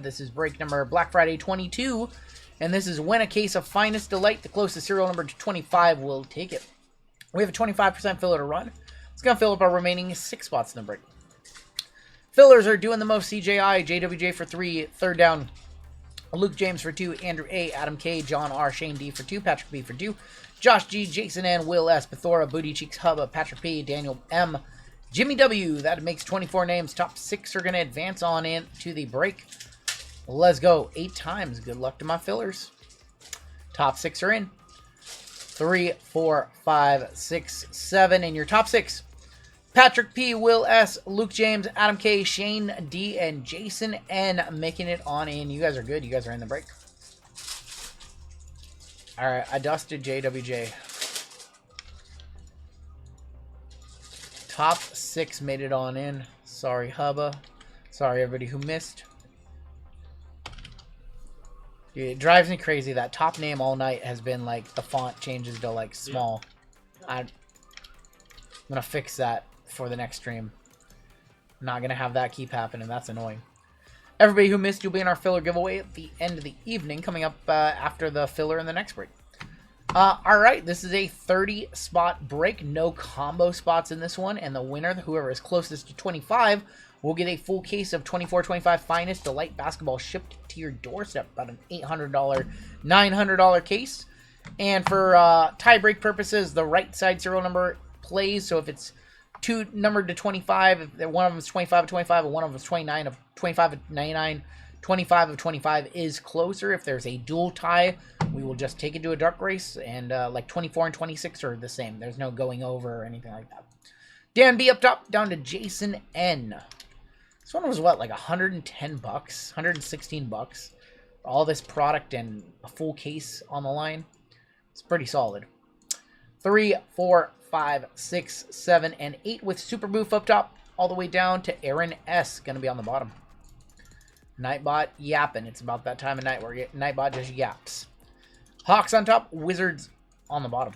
This is break number Black Friday 22. And this is win a case of Finest Delight. The closest serial number to 25 will take it. We have a 25% filler to run. It's going to fill up our remaining 6 spots in the break. Fillers are doing the most. CJI, JWJ for 3, third down. Luke James for 2, Andrew A, Adam K, John R, Shane D for 2, Patrick B for 2, Josh G, Jason N, Will S, Bethora, Booty Cheeks, Hubba, Patrick P, Daniel M, Jimmy W. That makes 24 names. Top 6 are going to advance on into the break. Let's go. 8 times. Good luck to my fillers. Top 6 are in. 3, 4, 5, 6, 7. And your top 6. Patrick P, Will S, Luke James, Adam K, Shane D, and Jason N making it on in. You guys are good. You guys are in the break. Alright, I dusted JWJ. Top 6 made it on in. Sorry, Hubba. Sorry, everybody who missed. Dude, it drives me crazy. That top name all night has been like, the font changes to like small. I'm going to fix that for the next stream. I'm not going to have that keep happening. That's annoying. Everybody who missed, you'll be in our filler giveaway at the end of the evening, coming up after the filler in the next break. Alright, this is a 30 spot break. No combo spots in this one. And the winner, whoever is closest to 25, will get a full case of 24-25 Finest Delight basketball shipped to your doorstep. About an $800, $900 case. And for tie break purposes, the right side serial number plays. So if it's 2 numbered to 25, if one of them is 25 of 25, and one of them is 29 of 25 of 99, 25 of 25 is closer. If there's a dual tie, we will just take it to a dark race. And like 24 and 26 are the same. There's no going over or anything like that. Dan B up top, down to Jason N. This one was what, like 110 bucks, 116 bucks. All this product and a full case on the line. It's pretty solid. 3, 4, 5, 6, 7, and 8 with Super Boof up top, all the way down to Aaron S. Going to be on the bottom. Nightbot yapping. It's about that time of night where Nightbot just yaps. Hawks on top, Wizards on the bottom.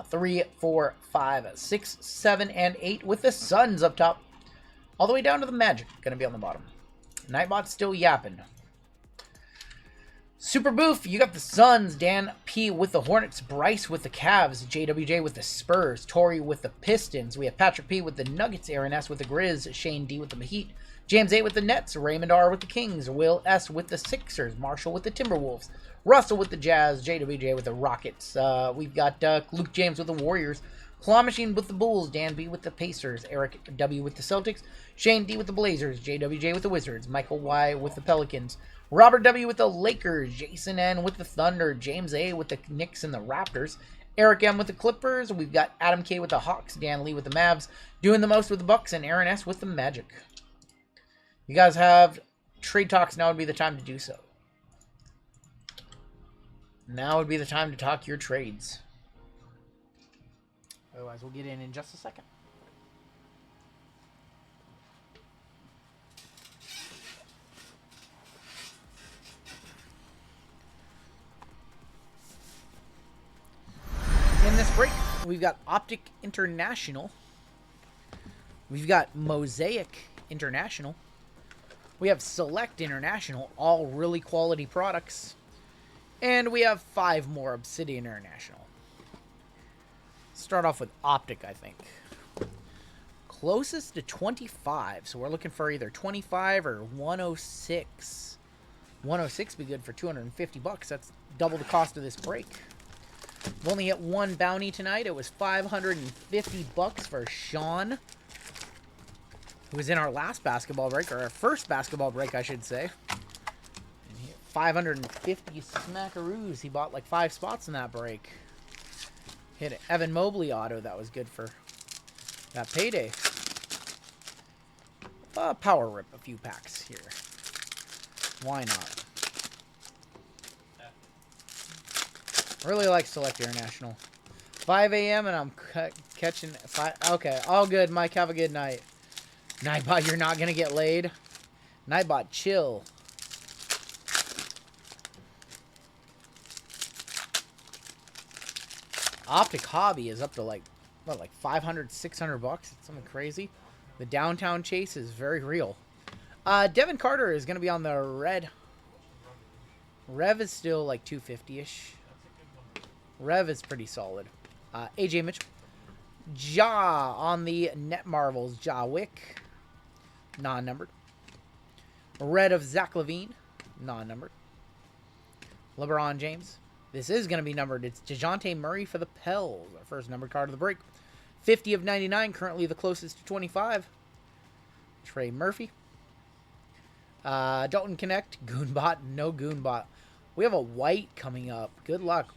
3, 4, 5, 6, 7, and 8 with the Suns up top. All the way down to the Magic. Going to be on the bottom. Nightbot's still yapping. Super Boof, you got the Suns, Dan P with the Hornets, Bryce with the Cavs, JWJ with the Spurs, Tori with the Pistons. We have Patrick P with the Nuggets, Aaron S with the Grizz, Shane D with the Heat, James A with the Nets, Raymond R with the Kings, Will S with the Sixers, Marshall with the Timberwolves, Russell with the Jazz, JWJ with the Rockets. We've got Luke James with the Warriors, Claw Machine with the Bulls, Dan B with the Pacers, Eric W with the Celtics, Shane D with the Blazers, JWJ with the Wizards, Michael Y with the Pelicans, Robert W with the Lakers, Jason N with the Thunder, James A with the Knicks and the Raptors, Eric M with the Clippers. We've got Adam K with the Hawks, Dan Lee with the Mavs, doing the most with the Bucks, and Aaron S with the Magic. You guys have trade talks. Now would be the time to do so. Now would be the time to talk your trades. Otherwise, we'll get in just a second. In this break, we've got Optic International. We've got Mosaic International. We have Select International, all really quality products. And we have 5 more Obsidian International. Start off with Optic, I think. Closest to 25, so we're looking for either 25 or 106. 106 would be good for 250 bucks. That's double the cost of this break. We've only hit 1 bounty tonight. It was 550 bucks for Sean, who was in our last basketball break, or our first basketball break, I should say. And he 550 smackaroos. He bought like 5 spots in that break. Hit an Evan Mobley auto. That was good for that payday. Power rip a few packs here. Why not? Really like Select International. 5 a.m. and I'm catching 5. Okay, all good, Mike. Have a good night. Nightbot, you're not going to get laid. Nightbot, chill. Optic Hobby is up to like, what, like 500, 600 bucks? It's something crazy. The downtown chase is very real. Devin Carter is going to be on the red. Rev is still like 250-ish. Rev is pretty solid. AJ Mitchell. Ja on the Net Marvels. Ja Wick. Non-numbered. Red of Zach LaVine. Non-numbered. LeBron James. This is going to be numbered. It's DeJounte Murray for the Pels. Our first numbered card of the break. 50 of 99. Currently the closest to 25. Trey Murphy. Dalton Connect. Goonbot. No Goonbot. We have a white coming up. Good luck.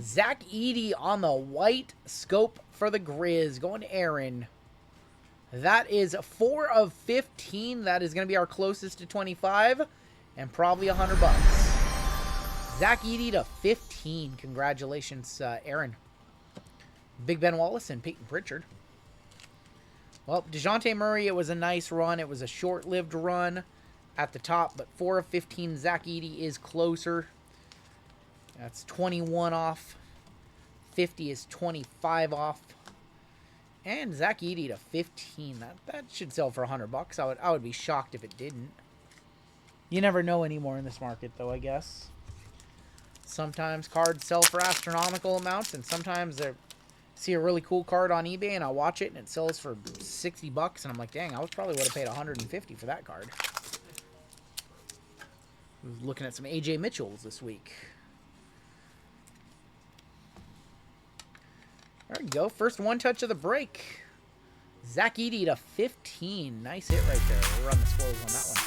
Zach Edey on the white scope for the Grizz. Going to Aaron. That is 4 of 15. That is going to be our closest to 25. And probably $100. Zach Edey to 15. Congratulations, Aaron. Big Ben Wallace and Peyton Pritchard. Well, DeJounte Murray, it was a nice run. It was a short-lived run at the top. But 4 of 15, Zach Edey is closer. That's 21 off. 50 is 25 off. And Zach Edey to 15. That should sell for $100. I would be shocked if it didn't. You never know anymore in this market, though, I guess. Sometimes cards sell for astronomical amounts, and sometimes I see a really cool card on eBay, and I watch it, and it sells for $60, and I'm like, dang, I probably would have paid $150 for that card. I was looking at some AJ Mitchells this week. There we go. First one touch of the break. Zach Edey to 15. Nice hit right there. We'll run the scrolls on that one.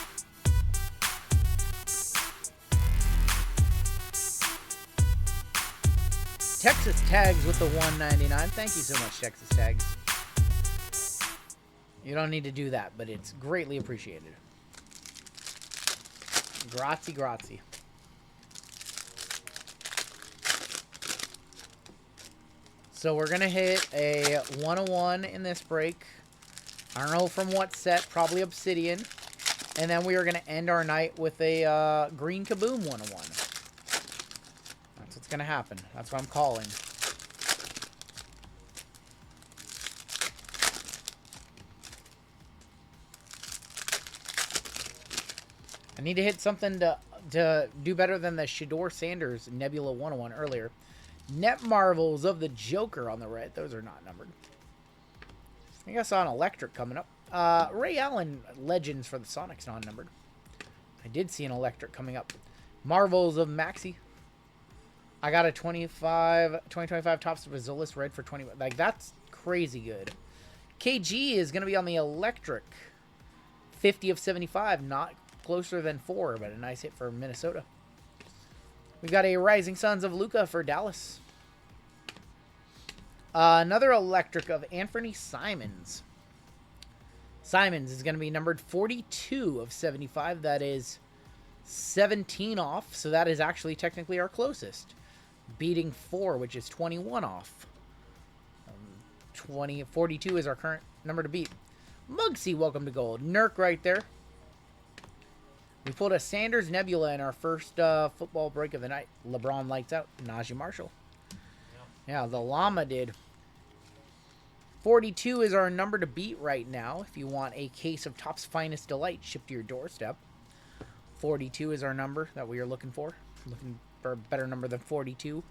Texas Tags with the 199. Thank you so much, Texas Tags. You don't need to do that, but it's greatly appreciated. Grazie, grazie. So we're going to hit a 101 in this break. I don't know from what set, probably Obsidian. And then we are going to end our night with a Green Kaboom 101. That's what's going to happen. That's what I'm calling. I need to hit something to do better than the Shedeur Sanders Nebula 101 earlier. Net Marvels of the Joker on the red. Those are not numbered. I think I saw an electric coming up. Ray Allen Legends for the Sonics non-numbered. I did see an electric coming up. Marvels of Maxi. I got a 2025 Topps Vazulis red for 20. Like, that's crazy good. KG is going to be on the electric. 50 of 75. Not closer than 4, but a nice hit for Minnesota. We got a Rising Suns of Luka for Dallas. Another electric of Anthony Simons. Simons is going to be numbered 42 of 75. That is 17 off. So that is actually technically our closest. Beating 4, which is 21 off. 42 is our current number to beat. Mugsy, welcome to gold. Nurk right there. We pulled a Sanders Nebula in our first football break of the night. LeBron lights out. Najee Marshall. Yeah, the llama did. 42 is our number to beat right now. If you want a case of Topps Finest Delight shipped to your doorstep. 42 is our number that we are looking for. Looking for a better number than 42.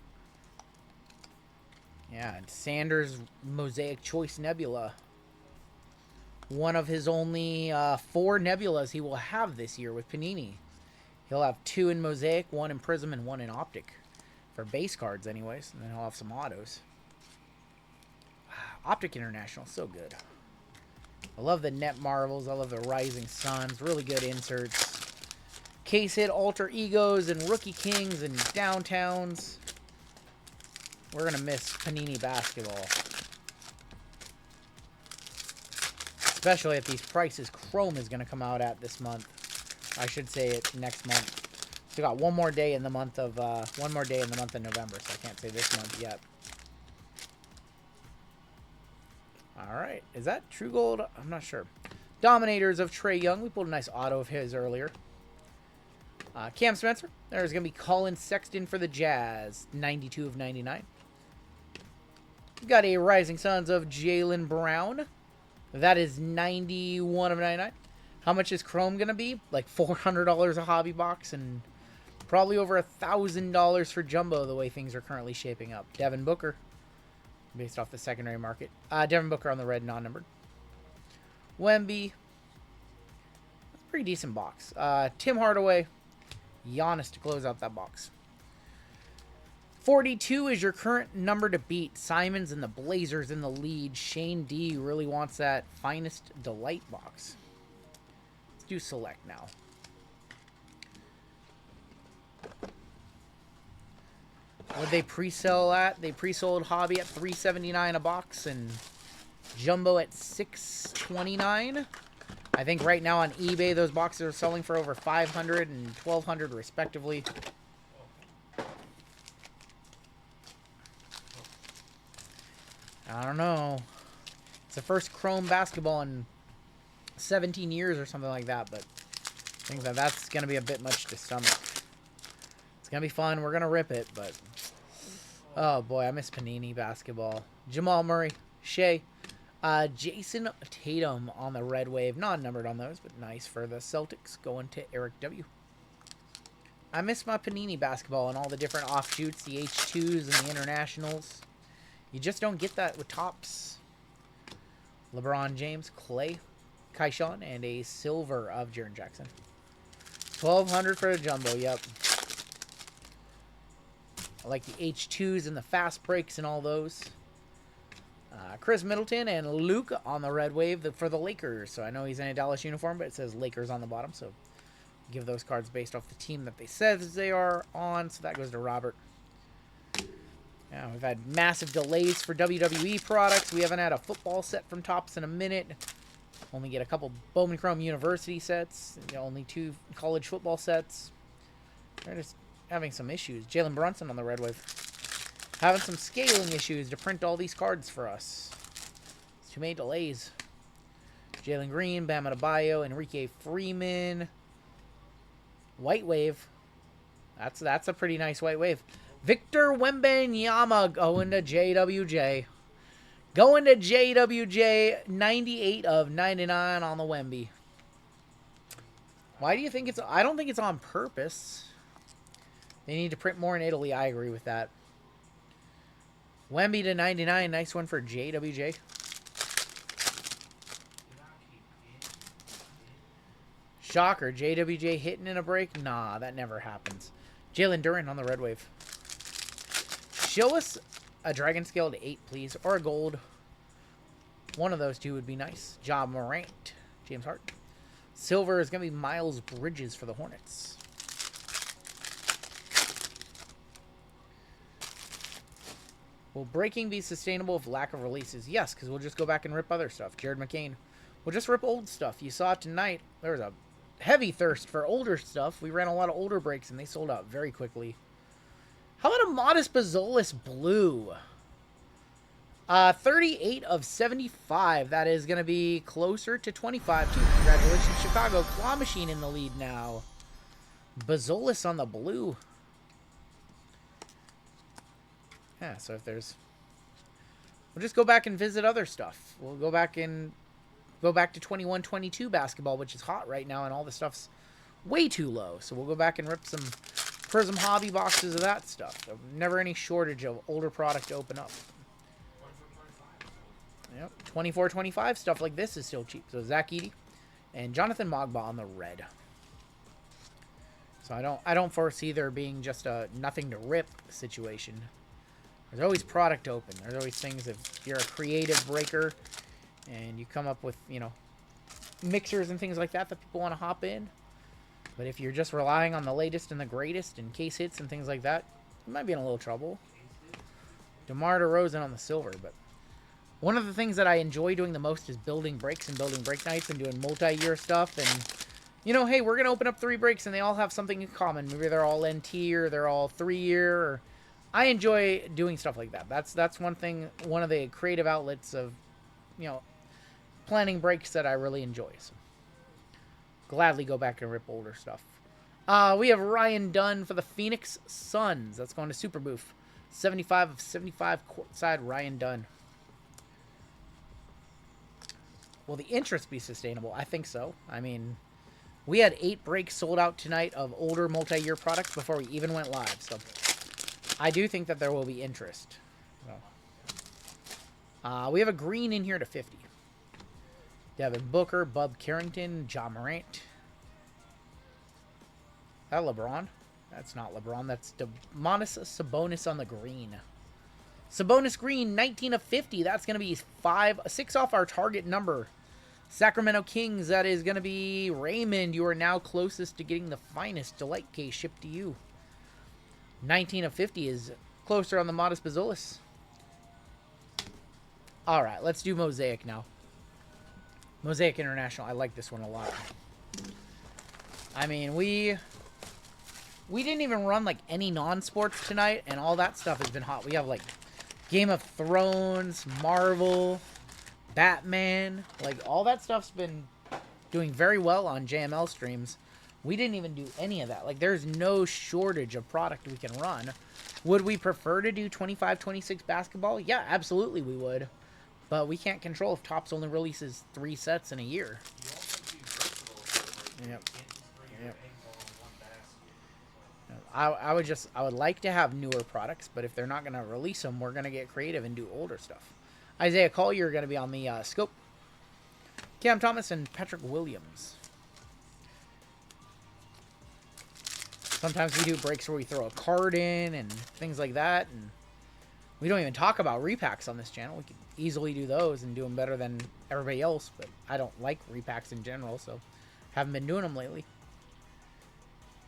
Yeah, and Sanders Mosaic Choice Nebula. One of his only 4 Nebulas he will have this year with Panini. He'll have 2 in Mosaic, 1 in Prism, and 1 in Optic. For base cards anyways. And then he'll have some autos. Optic International, so good. I love the Net Marvels. I love the Rising Suns. Really good inserts. Case hit Alter Egos and Rookie Kings and Downtowns. We're going to miss Panini basketball. Especially at these prices Chrome is going to come out at this month. I should say it next month. So we got one more day in the month of November, so I can't say this month yet. All right, is that True Gold? I'm not sure. Dominators of Trae Young. We pulled a nice auto of his earlier. Cam Spencer. There's going to be Colin Sexton for the Jazz. 92 of 99. We've got a Rising Suns of Jaylen Brown. That is 91 of 99. How much is Chrome going to be? Like $400 a hobby box and probably over $1,000 for Jumbo the way things are currently shaping up. Devin Booker, based off the secondary market. Devin Booker on the red non-numbered. Wemby. Pretty decent box. Tim Hardaway. Giannis to close out that box. 42 is your current number to beat. Simons and the Blazers in the lead. Shane D really wants that Finest Delight box. Let's do select now. What they pre-sell at? They pre-sold Hobby at $379 a box and Jumbo at $629. I think right now on eBay those boxes are selling for over $500 and $1,200 respectively. I don't know. It's the first Chrome basketball in 17 years or something like that, but I think that's going to be a bit much to stomach. It's going to be fun. We're going to rip it, but oh boy, I miss Panini basketball. Jamal Murray, Shea, Jason Tatum on the red wave. Not numbered on those, but nice for the Celtics. Going to Eric W. I miss my Panini basketball and all the different offshoots, the H2s and the internationals. You just don't get that with Topps. LeBron James, Clay, Kaishan, and a silver of Jaren Jackson. $1,200 for a jumbo, yep. I like the H2s and the fast breaks and all those. Chris Middleton and Luke on the red wave for the Lakers. So I know he's in a Dallas uniform, but it says Lakers on the bottom. So give those cards based off the team that they said they are on. So that goes to Robert. Yeah, we've had massive delays for WWE products. We haven't had a football set from Topps in a minute. Only get a couple Bowman Chrome University sets. Only 2 college football sets. They're just having some issues. Jalen Brunson on the red wave. Having some scaling issues to print all these cards for us. It's too many delays. Jalen Green, Bam Adebayo, Enrique Freeman. White wave. That's a pretty nice white wave. Victor Wembanyama going to JWJ. Going to JWJ, 98 of 99 on the Wemby. Why do you think it's... I don't think it's on purpose. They need to print more in Italy. I agree with that. Wemby to 99. Nice one for JWJ. Shocker. JWJ hitting in a break? Nah, that never happens. Jalen Duren on the red wave. Show us a dragon scale to 8, please. Or a gold. One of those two would be nice. Ja Morant. James Hart. Silver is going to be Miles Bridges for the Hornets. Will breaking be sustainable with lack of releases? Yes, because we'll just go back and rip other stuff. Jared McCain. We'll just rip old stuff. You saw it tonight. There was a heavy thirst for older stuff. We ran a lot of older breaks, and they sold out very quickly. How about a Modest Bazolis Blue? 38 of 75. That is going to be closer to 25, too. Congratulations, Chicago. Claw Machine in the lead now. Bazolis on the blue. Yeah, so if there's... We'll just go back and visit other stuff. We'll go back to 21-22 basketball, which is hot right now, and all the stuff's way too low. So we'll go back and rip some Prism Hobby boxes of that stuff. Never any shortage of older product to open up. Yep, 24-25 stuff like this is still cheap. So Zach Edey and Jonathan Mogba on the red. So I don't foresee there being just a nothing to rip situation. There's always product open. There's always things if you're a creative breaker and you come up with, mixers and things like that people want to hop in. But if you're just relying on the latest and the greatest and case hits and things like that, you might be in a little trouble. DeMar DeRozan on the silver, but one of the things that I enjoy doing the most is building breaks and building break nights and doing multi-year stuff. And, hey, we're going to open up 3 breaks and they all have something in common. Maybe they're all NT or they're all 3-year. Or I enjoy doing stuff like that. That's one thing, one of the creative outlets of, planning breaks that I really enjoy. So gladly go back and rip older stuff. We have Ryan Dunn for the Phoenix Suns. That's going to Super Boof. 75 of 75 courtside Ryan Dunn. Will the interest be sustainable? I think so. I mean, we had 8 breaks sold out tonight of older multi-year products before we even went live. So I do think that there will be interest. We have a green in here to 50. Devin Booker, Bub Carrington, John Morant. That LeBron? That's not LeBron. That's Demonis Sabonis on the green. Sabonis green, 19 of 50. That's going to be 6 off our target number. Sacramento Kings, that is going to be Raymond. You are now closest to getting the finest delight case shipped to you. 19 of 50 is closer on the Modest Bazulis. All right, let's do Mosaic now. Mosaic International. I like this one a lot. I mean, we didn't even run like any non-sports tonight, and all that stuff has been hot. We have like Game of Thrones, Marvel, Batman, like all that stuff's been doing very well on JML streams. We didn't even do any of that. Like, there's no shortage of product we can run. Would we prefer to do 25-26 basketball? Yeah, absolutely we would. But we can't control if Topps only releases 3 sets in a year. Yep. Yep. I would like to have newer products, but if they're not going to release them, we're going to get creative and do older stuff. Isaiah Collier are going to be on the scope. Cam Thomas and Patrick Williams. Sometimes we do breaks where we throw a card in and things like that, and we don't even talk about repacks on this channel. We could easily do those and do them better than everybody else, but I don't like repacks in general, so haven't been doing them lately.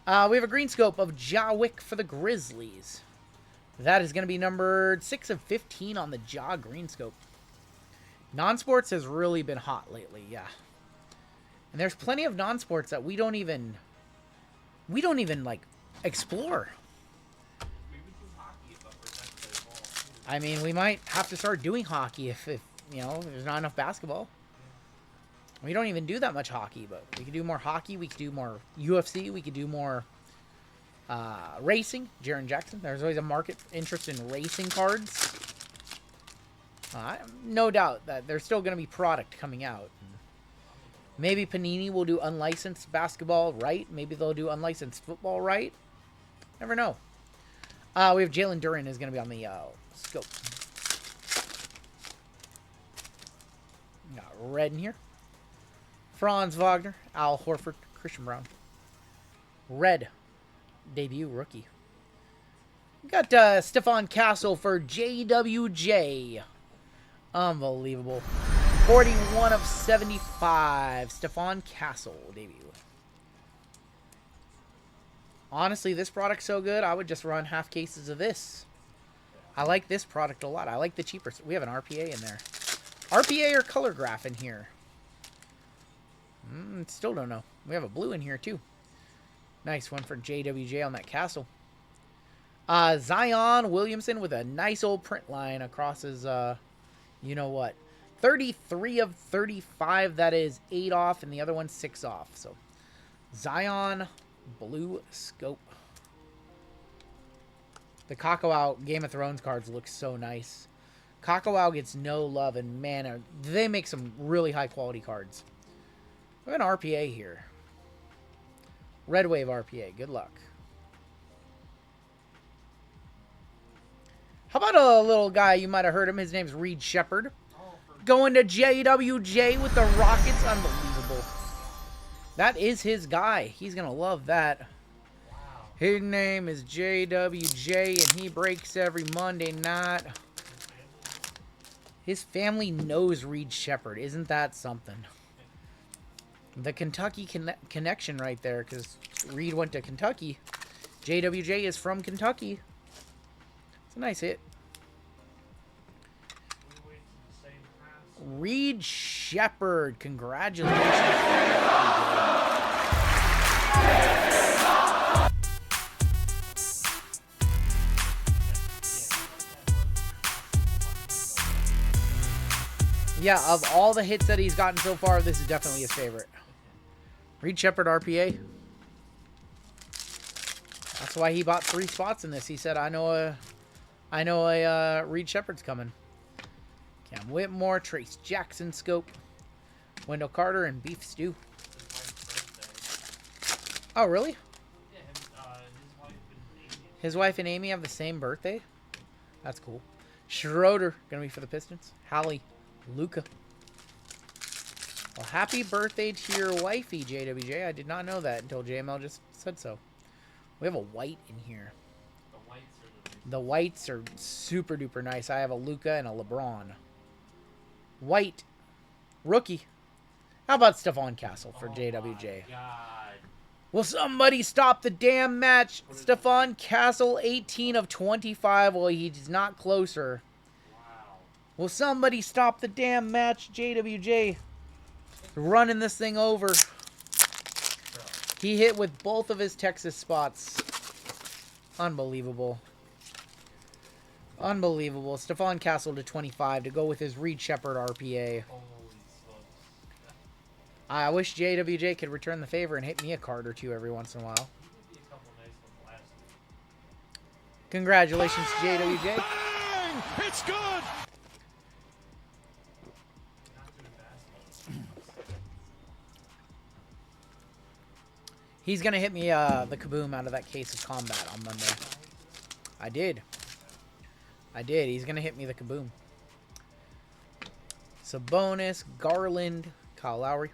We have a green scope of Jawick for the Grizzlies. That is going to be numbered 6 of 15 on the Ja green scope. Non-sports has really been hot lately, yeah. And there's plenty of non-sports that we don't even like explore. I mean, we might have to start doing hockey if you know, there's not enough basketball. We don't even do that much hockey, but we could do more hockey. We could do more UFC. We could do more racing. Jaren Jackson. There's always a market interest in racing cards. No doubt that there's still going to be product coming out. Maybe Panini will do unlicensed basketball right. Maybe they'll do unlicensed football right. Never know. We have Jalen Duren is going to be on the scope. Got red in here. Franz Wagner, Al Horford, Christian Brown. Red. Debut rookie. We got Stefan Castle for JWJ. Unbelievable. 41 of 75. Stefan Castle debut. Honestly, this product's so good, I would just run half cases of this. I like this product a lot. I like the cheaper. We have an RPA in there. RPA or color graph in here? Still don't know. We have a blue in here, too. Nice one for JWJ on that Castle. Zion Williamson with a nice old print line across his, you know what. 33 of 35. That is 8 off, and the other one's 6 off. So, Zion blue scope. The Kakao Game of Thrones cards look so nice. Kakao gets no love, and man, they make some really high-quality cards. We have an RPA here. Red Wave RPA. Good luck. How about a little guy, you might have heard him. His name's Reed Shepard. Going to JWJ with the Rockets. Unbelievable. That is his guy. He's going to love that. Wow. His name is JWJ, and he breaks every Monday night. His family knows Reed Shepard. Isn't that something? The Kentucky connection right there, because Reed went to Kentucky. JWJ is from Kentucky. It's a nice hit. Reed Shepard, congratulations. Yeah, of all the hits that he's gotten so far, this is definitely his favorite. Reed Shepard RPA. That's why he bought 3 spots in this. He said, I know a Reed Shepard's coming. Cam Whitmore, Trace Jackson scope. Wendell Carter and beef stew. Oh, really? His wife and Amy have the same birthday? That's cool. Schroeder, gonna be for the Pistons. Hallie, Luca. Well, happy birthday to your wifey, JWJ. I did not know that until JML just said so. We have a white in here. The whites are super duper nice. I have a Luca and a LeBron. White. Rookie. How about Stephon Castle for JWJ? Will somebody stop the damn match? Stephon Castle, 18 of 25. Well, he's not closer. Wow. Will somebody stop the damn match? JWJ running this thing over. He hit with both of his Texas spots. Unbelievable. Unbelievable. Stephon Castle to 25 to go with his Reed Shepherd RPA. I wish JWJ could return the favor and hit me a card or two every once in a while. Congratulations, JWJ. It's good. He's going to hit me the kaboom out of that case of combat on Monday. I did. He's going to hit me the kaboom. Sabonis, Garland, Kyle Lowry.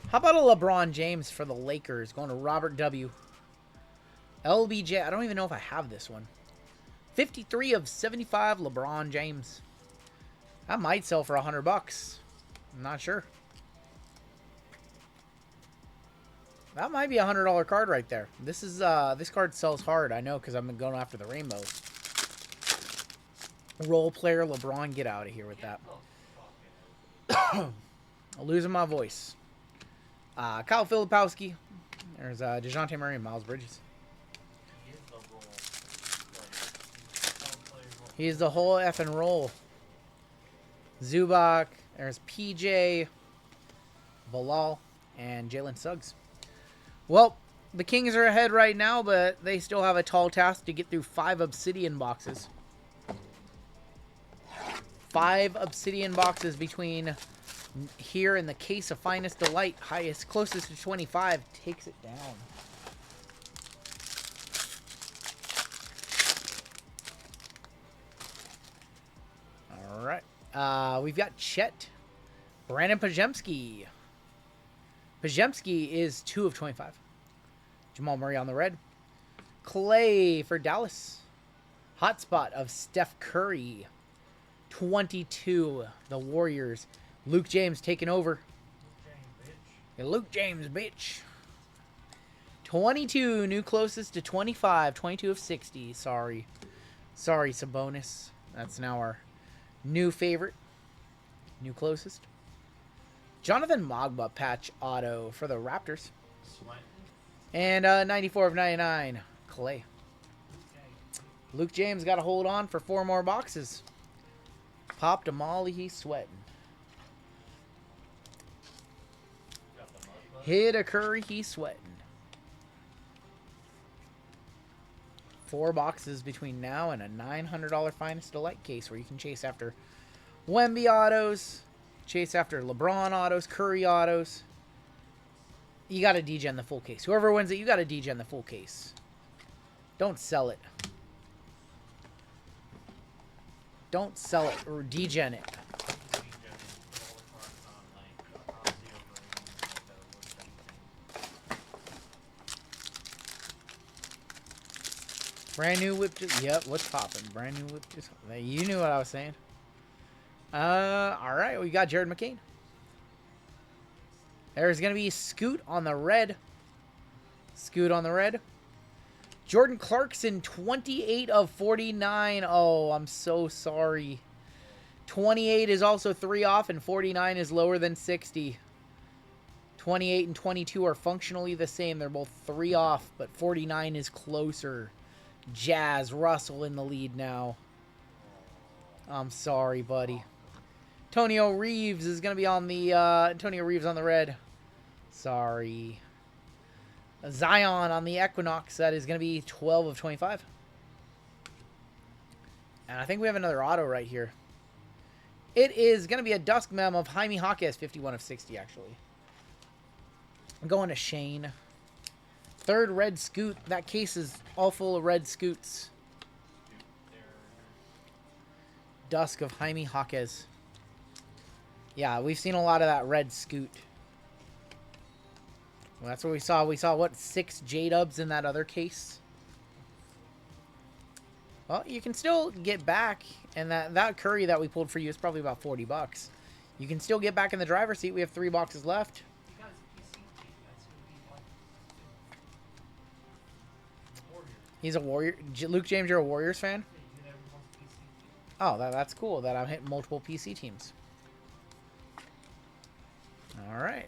How about a LeBron James for the Lakers? Going to Robert W. LBJ. I don't even know if I have this one. 53 of 75 LeBron James. That might sell for $100. I'm not sure. That might be a $100 card right there. This is this card sells hard. I know because I've been going after the rainbows. Role player LeBron, get out of here with that. I'm losing my voice. Kyle Filipowski. There's DeJounte Murray and Miles Bridges. He's the whole effing roll. Zubac. There's PJ, Bilal, and Jalen Suggs. Well, the Kings are ahead right now, but they still have a tall task to get through 5 Obsidian boxes. 5 Obsidian boxes between here and the case of Finest Delight. Highest, closest to 25, takes it down. All right. We've got Chet. Brandon Pajemski. Pajemski is 2 of 25. Jamal Murray on the red. Clay for Dallas. Hotspot of Steph Curry. 22. The Warriors. Luke James taking over. Luke James, bitch. 22. New closest to 25. 22 of 60. Sorry, Sabonis. That's now our new favorite. New closest. Jonathan Mogba patch auto for the Raptors. And 94 of 99. Clay. Luke James got to hold on for 4 more boxes. Popped a molly, he's sweating. Hit a Curry, he's sweating. 4 boxes between now and a $900 Finest Delight case where you can chase after Wemby autos, chase after LeBron autos, Curry autos. You got to degen the full case. Whoever wins it, you got to degen the full case. Don't sell it. Don't sell it or degen it. Brand new whip. Yep, what's popping? Brand new whip. You knew what I was saying. All right, we got Jared McCain. There's gonna be Scoot on the red. Scoot on the red. Jordan Clarkson, 28 of 49. Oh, I'm so sorry. 28 is also 3 off, and 49 is lower than 60. 28 and 22 are functionally the same. They're both 3 off, but 49 is closer. Jazz, Russell in the lead now. I'm sorry, buddy. Antonio Reeves is going to be on the... Antonio Reeves on the red. Sorry. Zion on the Equinox. That is going to be 12 of 25. And I think we have another auto right here. It is going to be a Dusk Mem of Jaime Jaquez, 51 of 60, actually. I'm going to Shane. Third red scoot. That case is all full of red scoots. Dusk of Jaime Jaquez. Yeah, we've seen a lot of that red scoot. Well, that's what we saw. We saw, what, 6 J-dubs in that other case? Well, you can still get back, and that curry that we pulled for you is probably about $40. You can still get back in the driver's seat. We have 3 boxes left. He's a Warrior. Luke James, you're a Warriors fan? Oh, that's cool that I'm hitting multiple PC teams. All right.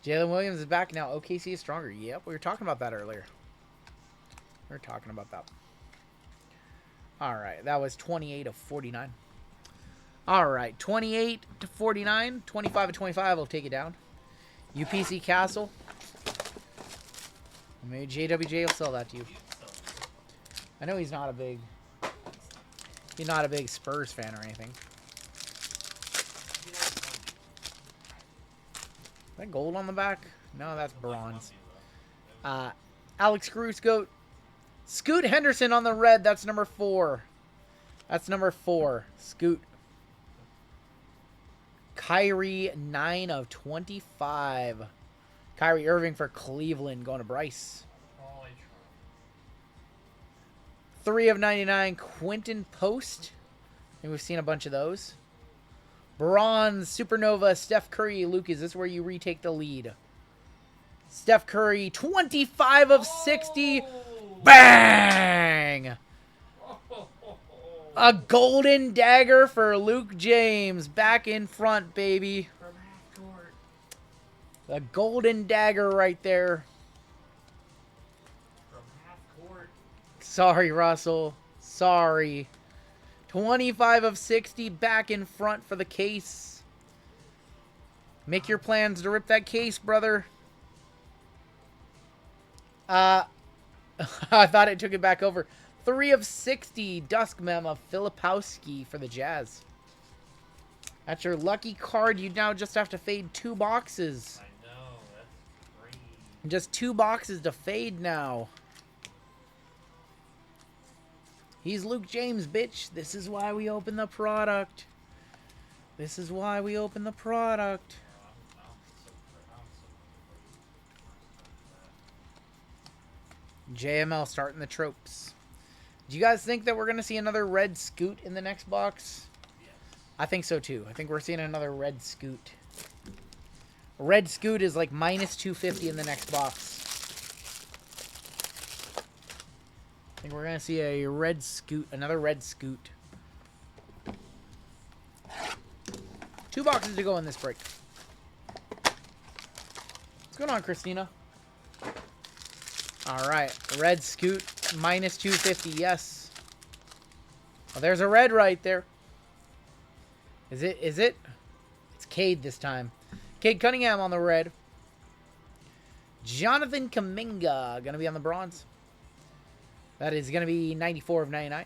Jalen Williams is back now. OKC is stronger. Yep, we were talking about that earlier. We were talking about that. All right, that was 28 of 49. All right, 28 to 49. 25 of 25. We'll take it down. UPC Castle. Maybe JWJ will sell that to you. I know he's not a big Spurs fan or anything. Is that gold on the back? No, that's bronze. Alex Cruz Goat. Scoot Henderson on the red. That's number 4. That's number 4. Scoot. Kyrie, 9 of 25. Kyrie Irving for Cleveland. Going to Bryce. 3 of 99. Quentin Post. I think we've seen a bunch of those. Bronze, Supernova, Steph Curry. Luke, is this where you retake the lead? Steph Curry, 25 of 60. Bang! A golden dagger for Luke James. Back in front, baby. From half court. A golden dagger right there. From half court. Sorry, Russell. Sorry. 25 of 60 back in front for the case. Make your plans to rip that case, brother. I thought it took it back over. 3 of 60 Dusk Mem of Filipowski for the Jazz. That's your lucky card. You now just have to fade 2 boxes. I know, that's great. Just 2 boxes to fade now. He's Luke James, bitch. This is why we open the product. This is why we open the product. JML starting the tropes. Do you guys think that we're going to see another red scoot in the next box? Yes. I think so too. I think we're seeing another red scoot. Red scoot is like minus 250 in the next box. I think we're going to see a red scoot, another red scoot. 2 boxes to go in this break. What's going on, Christina? All right, red scoot, minus 250, yes. Oh, there's a red right there. Is it? It's Cade this time. Cade Cunningham on the red. Jonathan Kuminga going to be on the bronze. That is going to be 94 of 99.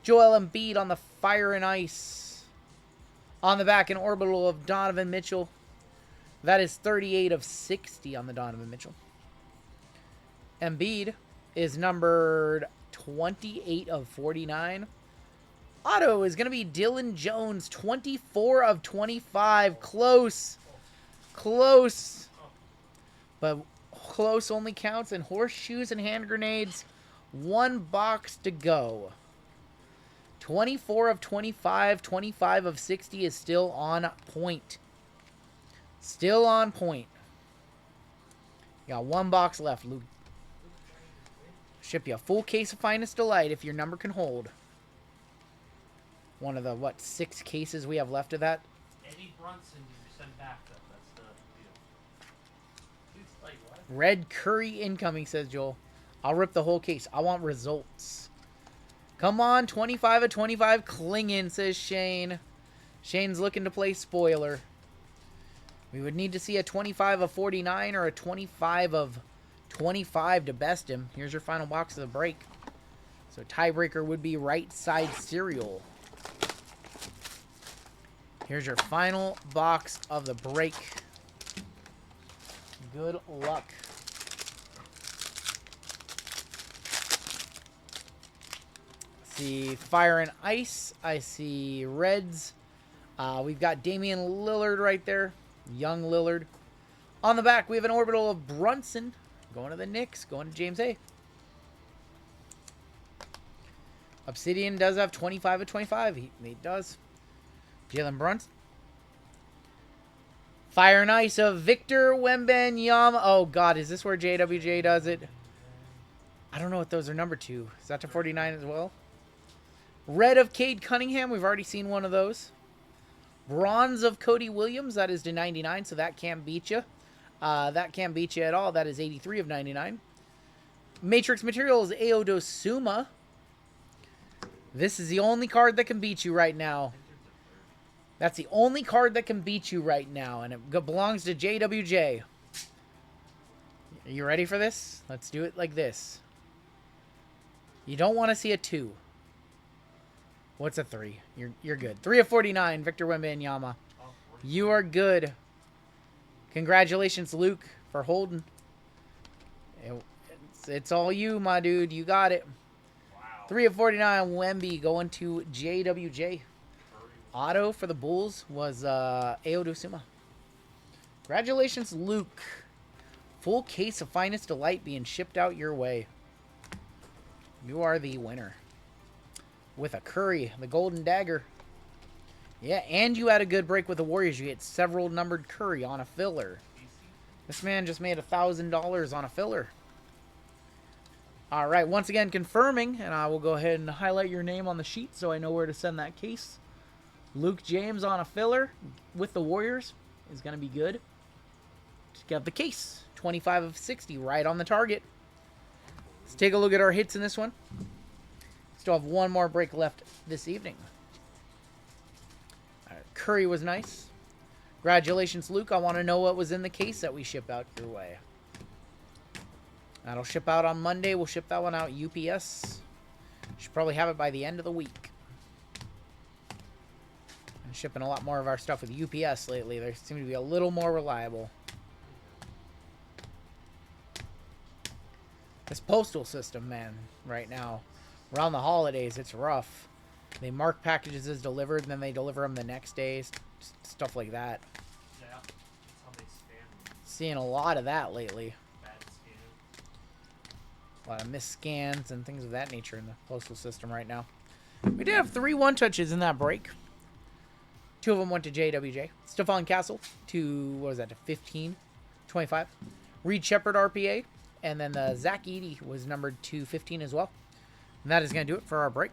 Joel Embiid on the Fire and Ice. On the back, an orbital of Donovan Mitchell. That is 38 of 60 on the Donovan Mitchell. Embiid is numbered 28 of 49. Auto is going to be Dylan Jones, 24 of 25. Close. Close. But close only counts in horseshoes and hand grenades. 1 box to go. 24 of 25. 25 of 60 is still on point. Still on point. You got 1 box left, Luke. Ship you a full case of Finest Delight if your number can hold. One of the, what, 6 cases we have left of that? Eddie Brunson you send back, though. That's the deal. Dude's like, what? Red Curry incoming, says Joel. I'll rip the whole case. I want results. Come on, 25 of 25 Klingon, says Shane. Shane's looking to play spoiler. We would need to see a 25 of 49 or a 25 of 25 to best him. Here's your final box of the break. So tiebreaker would be right side cereal. Here's your final box of the break. Good luck. I see Fire and Ice. I see Reds. We've got Damian Lillard right there. Young Lillard. On the back, we have an orbital of Brunson. Going to the Knicks. Going to James A. Obsidian does have 25 of 25. He does. Jalen Brunson. Fire and Ice of Victor Wembanyama. Oh, God. Is this where JWJ does it? I don't know what those are number 2. Is that to 49 as well? Red of Cade Cunningham. We've already seen one of those. Bronze of Cody Williams. That is to 99, so that can't beat you. That can't beat you at all. That is 83 of 99. Matrix Materials, Ayo Dosuma. This is the only card that can beat you right now. That's the only card that can beat you right now, and it belongs to JWJ. Are you ready for this? Let's do it like this. You don't want to see a 2. What's a 3? You're good. 3 of 49, Victor Wembanyama. You are good. Congratulations, Luke, for holding. It's all you, my dude. You got it. Wow. 3 of 49, Wemby going to JWJ. Auto for the Bulls was Ayo Dosuma. Congratulations, Luke. Full case of Finest Delight being shipped out your way. You are the winner. With a Curry, the Golden Dagger. Yeah, and you had a good break with the Warriors. You hit several numbered Curry on a filler. This man just made $1,000 on a filler. All right, once again confirming, and I will go ahead and highlight your name on the sheet so I know where to send that case. Luke James on a filler with the Warriors is going to be good. Just got the case. 25 of 60, right on the target. Let's take a look at our hits in this one. Still have one more break left this evening. Curry was nice. Congratulations, Luke. I want to know what was in the case that we ship out your way. That'll ship out on Monday. We'll ship that one out UPS. Should probably have it by the end of the week. I'm shipping a lot more of our stuff with UPS lately. They seem to be a little more reliable. This postal system, man, right now. Around the holidays, it's rough. They mark packages as delivered, and then they deliver them the next day. Stuff like that. Yeah, that's how they scan them. Seeing a lot of that lately. Bad scan. A lot of misscans and things of that nature in the postal system right now. We did have 3 one-touches in that break. 2 of them went to JWJ. Stephon Castle to, what was that, to 15? 25. Reed Shepard RPA. And then the Zach Edey was numbered to 15 as well. And that is going to do it for our break.